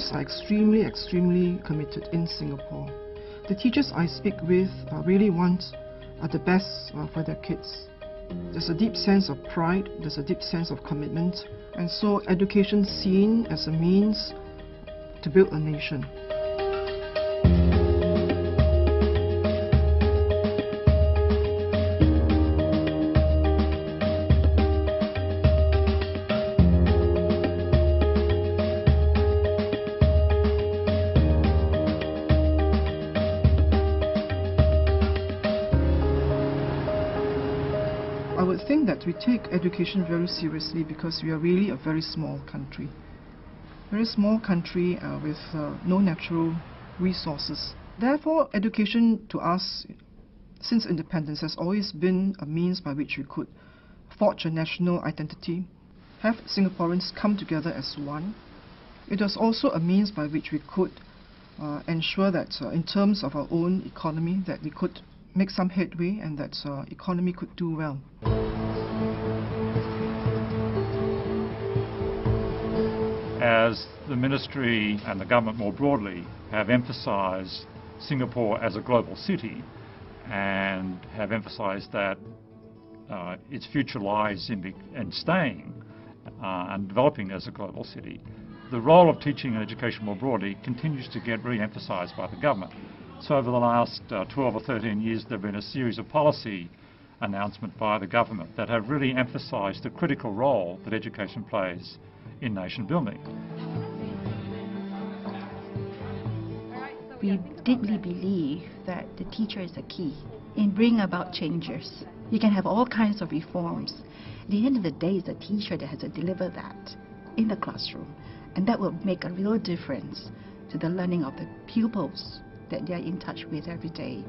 teachers are extremely committed in Singapore. The teachers I speak with really want the best for their kids. There's a deep sense of pride, there's a deep sense of commitment, and so education seen as a means to build a nation. I would think that we take education very seriously because we are really a very small country. Very small country with no natural resources. Therefore, education to us, since independence, has always been a means by which we could forge a national identity, have Singaporeans come together as one. It was also a means by which we could ensure that in terms of our own economy, that we could make some headway and that economy could do well. As the Ministry and the government more broadly have emphasised Singapore as a global city and have emphasised that its future lies in staying and developing as a global city, the role of teaching and education more broadly continues to get re-emphasised by the government. So over the last 12 or 13 years, there have been a series of policy announcements by the government that have really emphasised the critical role that education plays in nation building. We deeply believe that the teacher is the key in bringing about changes. You can have all kinds of reforms. At the end of the day, it's the teacher that has to deliver that in the classroom, and that will make a real difference to the learning of the pupils that they're in touch with every day.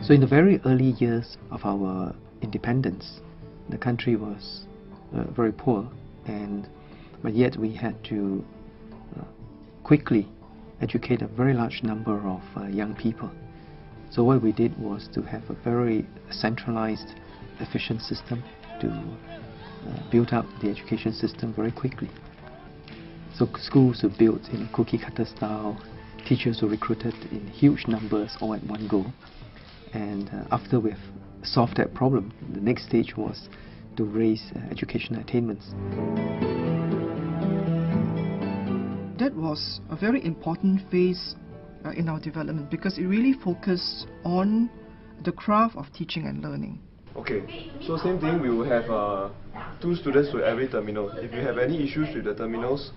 So in the very early years of our independence, the country was very poor, but yet we had to quickly educate a very large number of young people. So what we did was to have a very centralized, efficient system to build up the education system very quickly. So schools were built in a cookie cutter style, teachers were recruited in huge numbers all at one go. And after we've solved that problem, the next stage was to raise educational attainments. That was a very important phase in our development because it really focused on the craft of teaching and learning. Okay, so same thing, we will have 2 students to every terminal. If you have any issues with the terminals,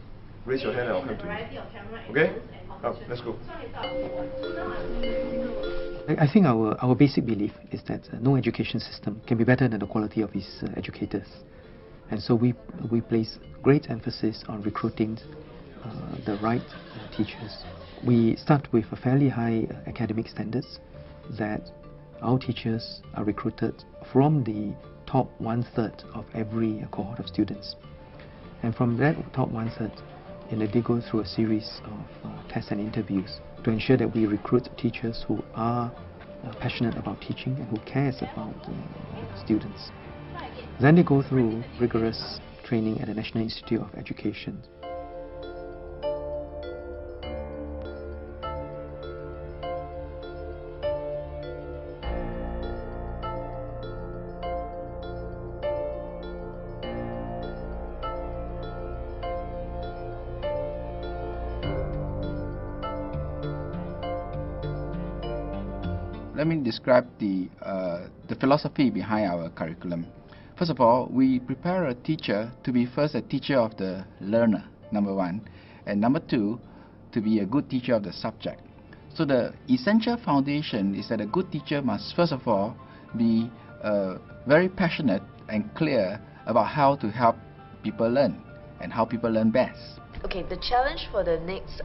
raise your hand and I'll come to you. Okay? Let's go. I think our basic belief is that no education system can be better than the quality of its educators. And so we place great emphasis on recruiting the right teachers. We start with a fairly high academic standards that our teachers are recruited from the top 1/3 of every cohort of students. And from that top 1/3, they go through a series of tests and interviews to ensure that we recruit teachers who are passionate about teaching and who cares about students. Then they go through rigorous training at the National Institute of Education. Let me describe the philosophy behind our curriculum. First of all, we prepare a teacher to be first a teacher of the learner, number 1, and number 2, to be a good teacher of the subject. So the essential foundation is that a good teacher must first of all be very passionate and clear about how to help people learn and how people learn best. Okay, the challenge for the next,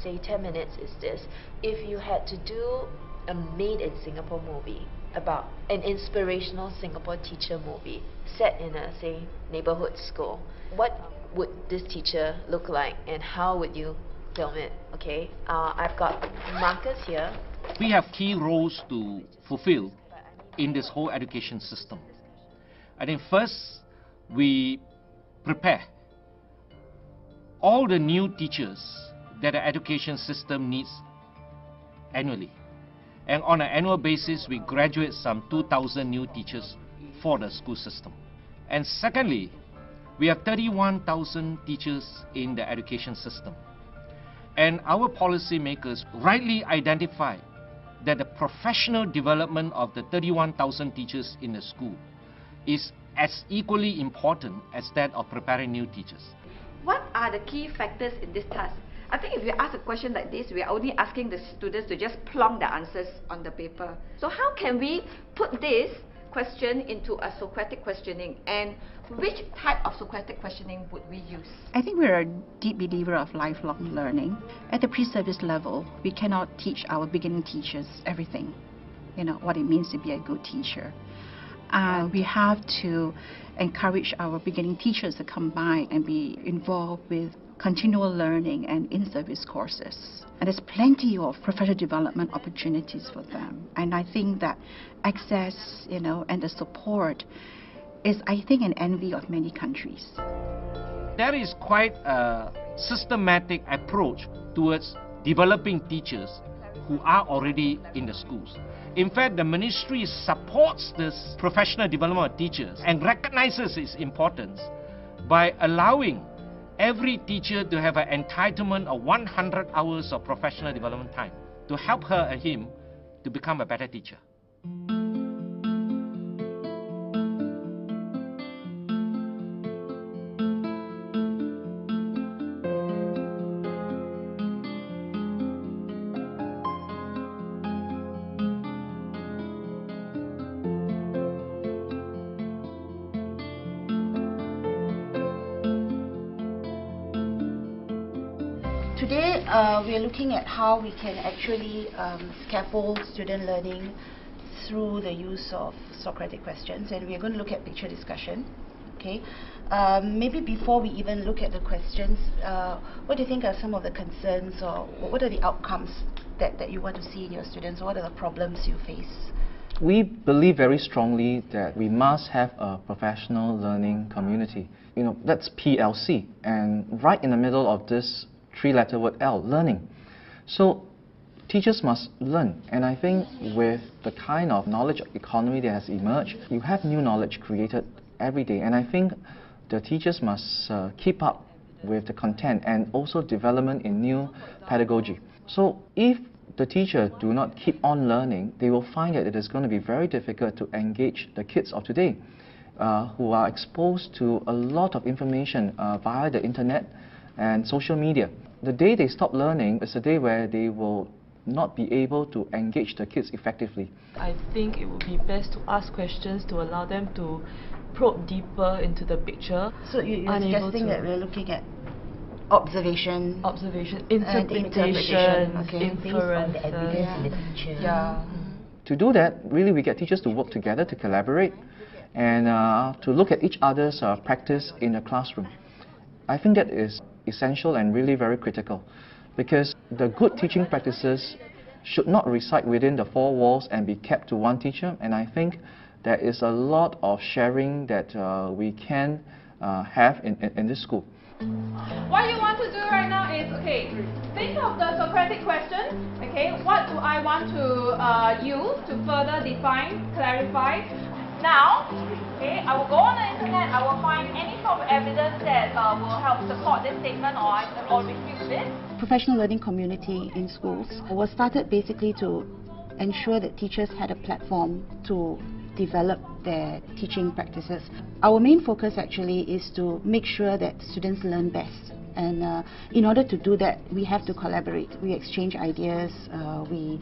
say 10 minutes is this. If you had to do a made in Singapore movie about an inspirational Singapore teacher movie set in a, say, neighborhood school, what would this teacher look like and how would you film it? Okay, I've got markers here. We have key roles to fulfill in this whole education system. I think first we prepare all the new teachers that the education system needs annually. And on an annual basis, we graduate some 2,000 new teachers for the school system. And secondly, we have 31,000 teachers in the education system. And our policymakers rightly identify that the professional development of the 31,000 teachers in the school is as equally important as that of preparing new teachers. What are the key factors in this task? I think if you ask a question like this, we are only asking the students to just plonk the answers on the paper. So how can we put this question into a Socratic questioning, and which type of Socratic questioning would we use? I think we're a deep believer of lifelong learning. At the pre-service level, we cannot teach our beginning teachers everything, what it means to be a good teacher. We have to encourage our beginning teachers to combine and be involved with continual learning and in-service courses. And there's plenty of professional development opportunities for them. And I think that access, and the support is, I think, an envy of many countries. There is quite a systematic approach towards developing teachers who are already in the schools. In fact, the ministry supports this professional development of teachers and recognizes its importance by allowing every teacher to have an entitlement of 100 hours of professional development time to help her or him to become a better teacher. Today, we are looking at how we can actually scaffold student learning through the use of Socratic questions, and we are going to look at picture discussion. Okay, maybe before we even look at the questions, what do you think are some of the concerns, or what are the outcomes that you want to see in your students? What are the problems you face? We believe very strongly that we must have a professional learning community. That's PLC, and right in the middle of this three-letter word L, learning. So teachers must learn, and I think with the kind of knowledge economy that has emerged, you have new knowledge created every day, and I think the teachers must keep up with the content and also development in new pedagogy. So if the teacher do not keep on learning, they will find that it is going to be very difficult to engage the kids of today who are exposed to a lot of information via the internet and social media. The day they stop learning is the day where they will not be able to engage the kids effectively. I think it would be best to ask questions to allow them to probe deeper into the picture. So you're suggesting that we're looking at observation, interpretation, okay, inference. To do that, really we get teachers to work together, to collaborate, and to look at each other's practice in the classroom. I think that is essential and really very critical, because the good teaching practices should not reside within the four walls and be kept to one teacher, and I think there is a lot of sharing that we can have in this school. What you want to do right now is, think of the Socratic question, what do I want to use to further define, clarify? Now, I will go on the internet, I will find any sort of evidence that will help support this statement or refute this. Professional learning community in schools was started basically to ensure that teachers had a platform to develop their teaching practices. Our main focus actually is to make sure that students learn best. And in order to do that, we have to collaborate. We exchange ideas, we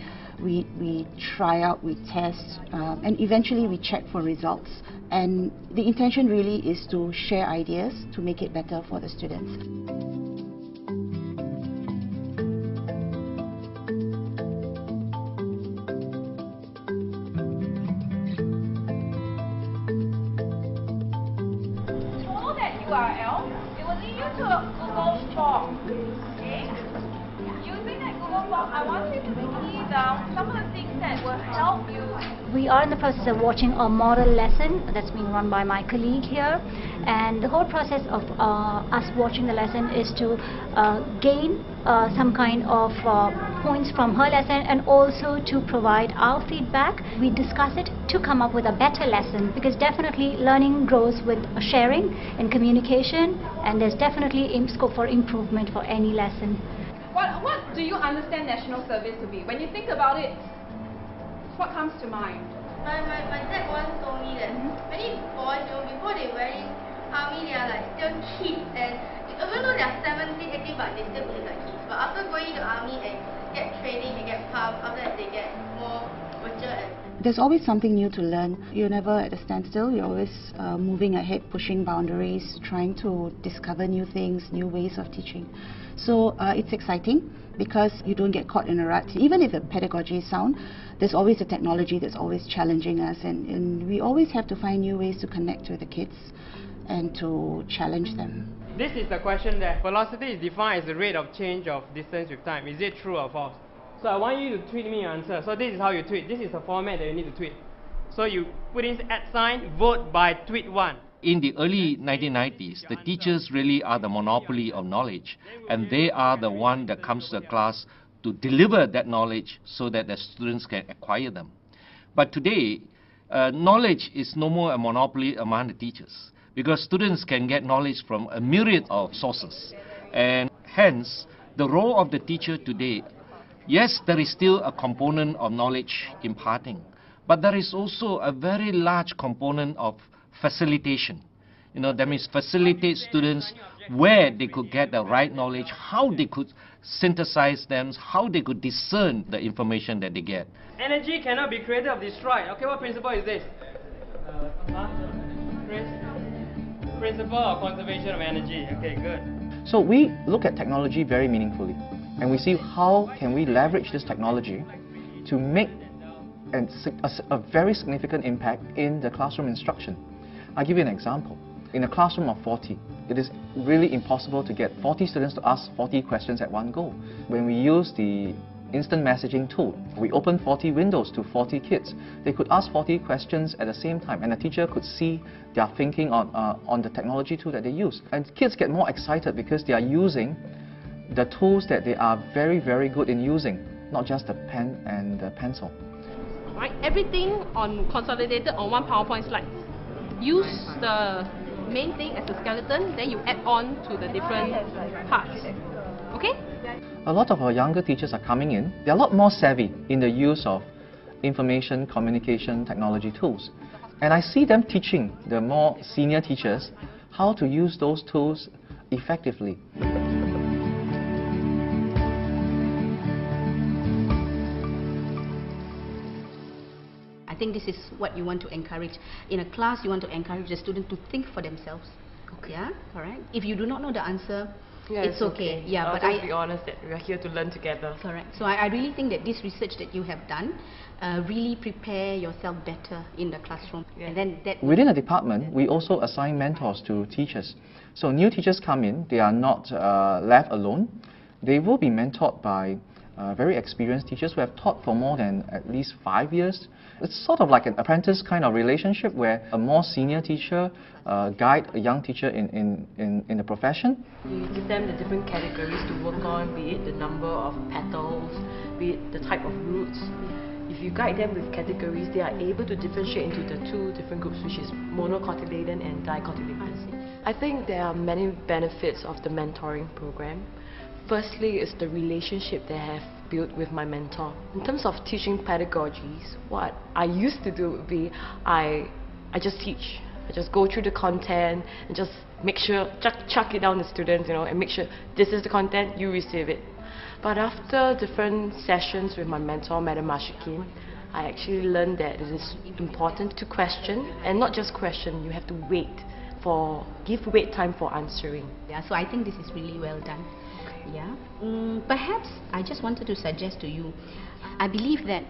try out, we test, and eventually we check for results. And the intention really is to share ideas to make it better for the students. Follow that URL. It will lead you to a Google form. Using that Google form, I want you to key down some of the things that will help you. We are in the process of watching a model lesson that's being run by my colleague here, and the whole process of us watching the lesson is to gain some kind of points from her lesson and also to provide our feedback. We discuss it to come up with a better lesson, because definitely learning grows with sharing and communication, and there's definitely scope for improvement for any lesson. What do you understand national service to be? When you think about it, what comes to mind? My dad once told me that many boys, before they went army, they are like still kids, and even though they are 17, 18, but they still behave like kids. But after going to army and get training, they get pumped, after that they get more mature. There's always something new to learn. You're never at a standstill. You're always moving ahead, pushing boundaries, trying to discover new things, new ways of teaching. So it's exciting because you don't get caught in a rut. Even if the pedagogy is sound, there's always a technology that's always challenging us, and we always have to find new ways to connect with the kids and to challenge them. This is the question there. Velocity is defined as the rate of change of distance with time. Is it true or false? So I want you to tweet me your answer. So this is how you tweet. This is the format that you need to tweet. So you put in @ vote by tweet 1. In the early 1990s, the teachers really are the monopoly of knowledge, and they are the one that comes to the class to deliver that knowledge so that the students can acquire them. But today, knowledge is no more a monopoly among the teachers, because students can get knowledge from a myriad of sources. And hence, the role of the teacher today, yes, there is still a component of knowledge imparting, but there is also a very large component of facilitation. That means facilitate students where they could get the right knowledge, how they could synthesize them, how they could discern the information that they get. Energy cannot be created or destroyed. Okay, what principle is this? Principle of conservation of energy. Okay, good. So we look at technology very meaningfully, and we see how can we leverage this technology to make a very significant impact in the classroom instruction. I'll give you an example. In a classroom of 40, it is really impossible to get 40 students to ask 40 questions at one go. When we use the instant messaging tool, we open 40 windows to 40 kids. They could ask 40 questions at the same time, and the teacher could see their thinking on the technology tool that they use. And kids get more excited because they are using the tools that they are very, very good in using, not just the pen and the pencil. Right, everything consolidated on one PowerPoint slide. Use the main thing as a skeleton, then you add on to the different parts. Okay? A lot of our younger teachers are coming in. They're a lot more savvy in the use of information communication technology tools. And I see them teaching the more senior teachers how to use those tools effectively. I think this is what you want to encourage. In a class, you want to encourage the student to think for themselves. Okay. Yeah, correct. If you do not know the answer, it's okay. Yeah, but just be honest that we are here to learn together. Correct. So I really think that this research that you have done really prepare yourself better in the classroom. Yeah. And then that within a department, we also assign mentors to teachers. So new teachers come in, they are not left alone. They will be mentored by very experienced teachers who have taught for more than at least 5 years. It's sort of like an apprentice kind of relationship where a more senior teacher guide a young teacher in the profession. You give them the different categories to work on, be it the number of petals, be it the type of roots. If you guide them with categories, they are able to differentiate into the two different groups, which is monocotyledon and dicotyledon. I think there are many benefits of the mentoring program. Firstly is the relationship that I have built with my mentor. In terms of teaching pedagogies, what I used to do would be I just teach. I just go through the content and just make sure, chuck it down to students, and make sure this is the content, you receive it. But after different sessions with my mentor, Madam Mashikin, I actually learned that it is important to question, and not just question, you have to give wait time for answering. Yeah, so I think this is really well done. Yeah. Perhaps I just wanted to suggest to you, I believe that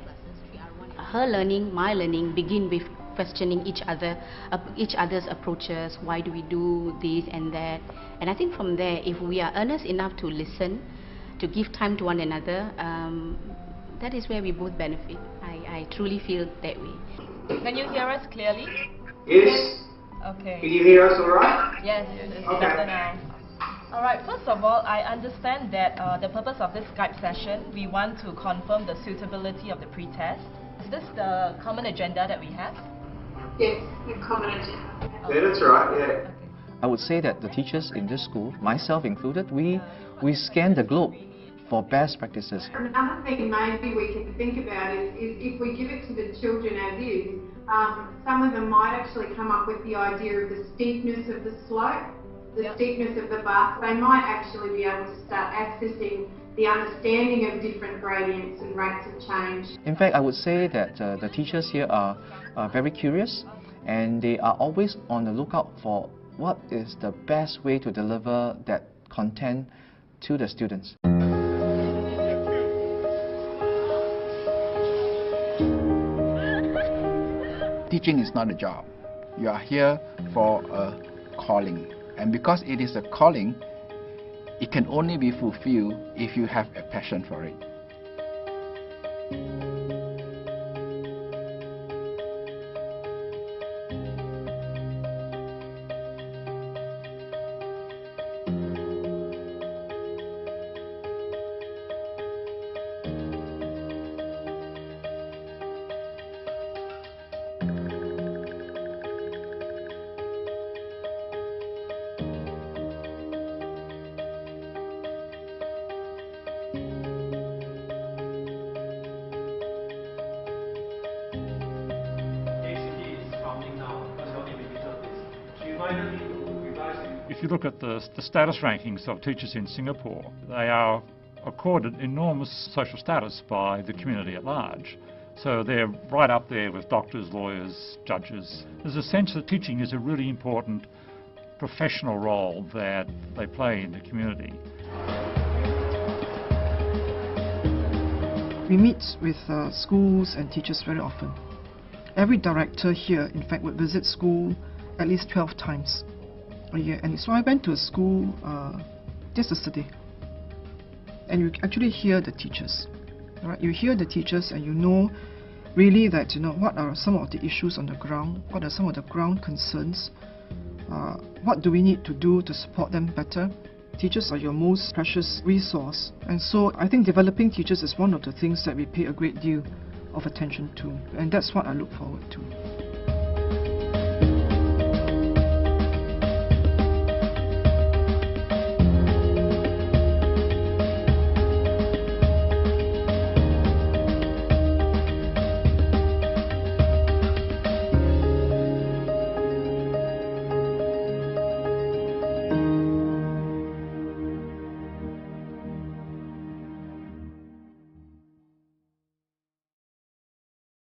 her learning, my learning, begin with questioning each other's approaches. Why do we do this and that? And I think from there, if we are earnest enough to listen to give time to one another, that is where we both benefit. I truly feel that way. Can you hear us clearly? Yes. Okay. Can you hear us all right? Yes, it's Okay. better now. Alright, first of all, I understand that the purpose of this Skype session, we want to confirm the suitability of the pretest. Is this the common agenda that we have? Yes, the common agenda. Yeah, that's right, yeah. I would say that the teachers in this school, myself included, we scan the globe for best practices. Another thing maybe we can think about is if we give it to the children as is, some of them might actually come up with the idea of the steepness of the slope, the steepness of the bus. They might actually be able to start accessing the understanding of different gradients and rates of change. In fact, I would say that the teachers here are very curious, and they are always on the lookout for what is the best way to deliver that content to the students. Teaching is not a job. You are here for a calling. And because it is a calling, it can only be fulfilled if you have a passion for it. If you look at the status rankings of teachers in Singapore, they are accorded enormous social status by the community at large. So they're right up there with doctors, lawyers, judges. There's a sense that teaching is a really important professional role that they play in the community. We meet with schools and teachers very often. Every director here, in fact, would visit school at least 12 times a year. And so I went to a school just yesterday. And you actually hear the teachers. Right? You hear the teachers and you know really that, what are some of the issues on the ground, what are some of the ground concerns, what do we need to do to support them better. Teachers are your most precious resource. And so I think developing teachers is one of the things that we pay a great deal of attention to. And that's what I look forward to.